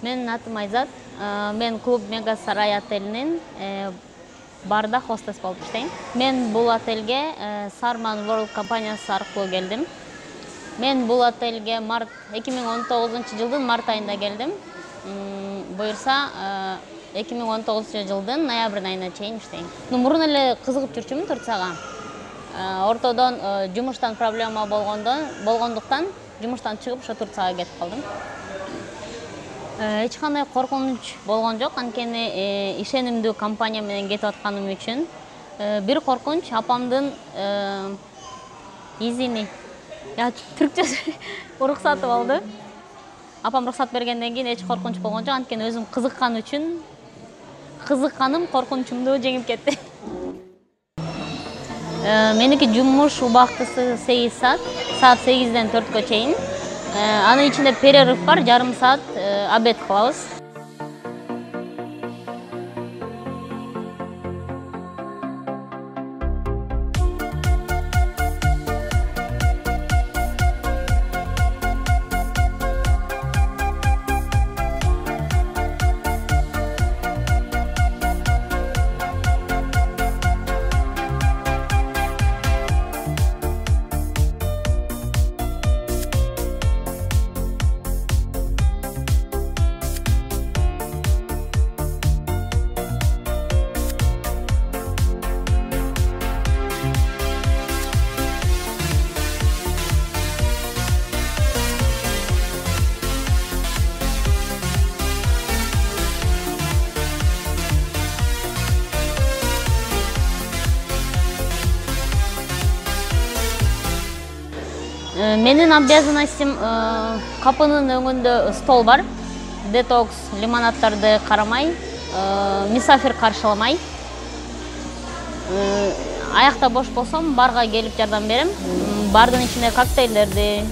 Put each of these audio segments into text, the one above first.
Менин атым Айзат. Мен клуб Мега Сарай отелинин барда хостес болуп иштейм. Мен бул отелге Sarman World компаниясы аркылуу келдим. Мен бул отелге 2019 жылдын март айында келдим. Буюрса 2019 жылдын ноябрь айына чейин иштейм. Мурун эле кызыгып жүрчүмүн Турцияга. Ортодон жумуштан проблема болгондуктан жумуштан чыгып ошо Турцияга кетип калдым. Эч кандай коркунуч болгон жок, анткени ишенимдүү компания менен кетип атканым үчүн. Бир коркунуч апамдын изини, түркчө уруксаты болду. Апам уруксат бергенден кийин эч коркунуч болгон жок, анткени өзүм кызыккан үчүн кызыкканым коркунучумду жеңип кетти. Меники жумуш убактысы 8 саат, саат 8-ден 4-кө чейин. Анын ичинде перерыв бар, жарым саат обед кылабыз. Менин обязанностям капынын өңүндө стол бар. Детокс, лимонадтарды карамай, мисафир каршыламай. Аякта бош болсом, барга келип жардам берем. Бардын ичинде коктейлдерди,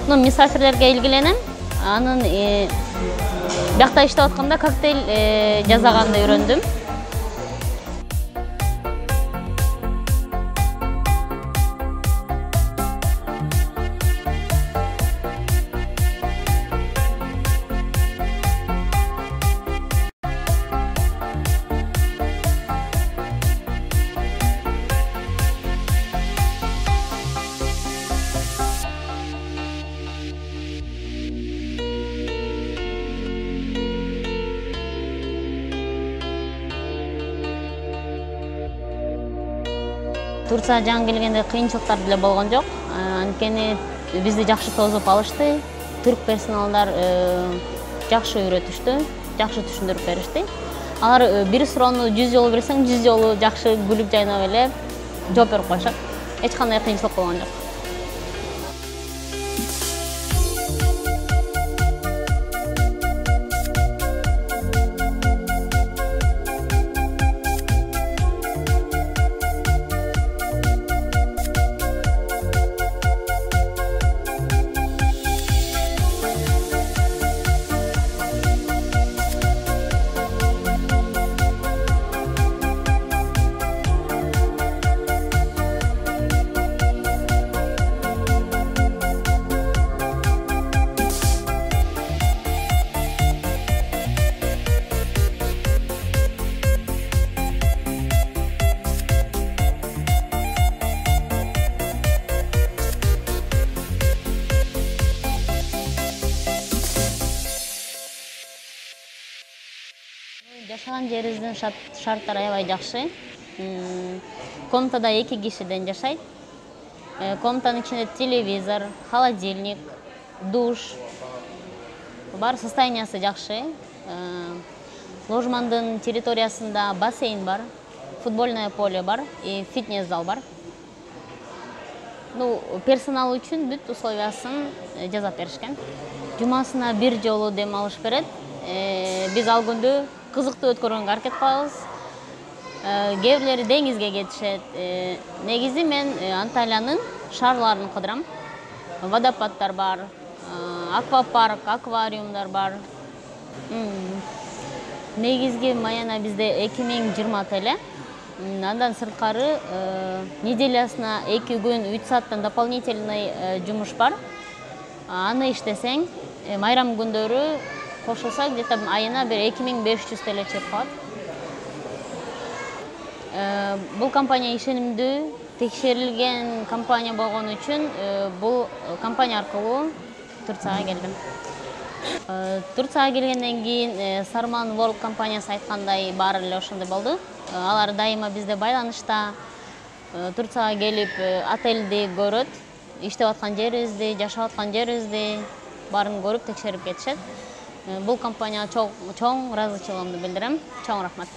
мисафирлерге илгиленем. Анын биякта иштеп атканда коктейль жасаганды үйрөндүм. Турция жаңы келгенде кыйынчылыктар деле болгон жок. Анткени бизди жакшы тосуп алышты. Түрк персоналдар жакшы үйрөтүштү, жакшы түшүндүрүп беришти. Алар бир суроону 100 жолу берсең, 100 жолу жакшы күлүп жайнап эле жооп берип коюшат. Эч кандай кыйынчылык болгон жок. Жашаган жерибиздин шарттары аябай жакшы. Комнатада 2 кишиден жашайт. Комнатанын ичинде телевизор, холодильник, душ бар, состояниясы жакшы. Ложмандын территориясында бассейн бар, футбольное поле бар и фитнес зал бар. Персонал үчүн бүт условиясын жасап беришкен. Жумасына 1 жолу дем алыш берет. Биз ал күндү кызыктуу өткөргөнгө аракет кылабыз. Кээ бирлери деңизге кетишет. Негизи мен Анталиянын шаарларын кыдырам. Водопадтар бар, аквапарк, аквариумдар бар. Негизги маяна бизде 2020 эле. Андан сырткары неделясына 2 күн 3 сааттан дополнительный жумуш бар. Аны иштесең майрам күндөрү кошулса где-то айына бир 2500 TL чыгып калат. Бул компания ишенимдүү, текшерилген компания болгон үчүн бул компания аркылуу Турцияга келдим. Турцияга келгенден кийин Sarman World компаниясы айткандай баары эле ошондой болду. Алар дайыма бизде байланышта. Турцияга келип отельди көрөт, иштеп аткан жерибизди, жашап аткан жерибизди баарын көрүп текшерип кетишет. Бул компанияга чоң ыраазычылыгымды билдирем. Чоң рахмат.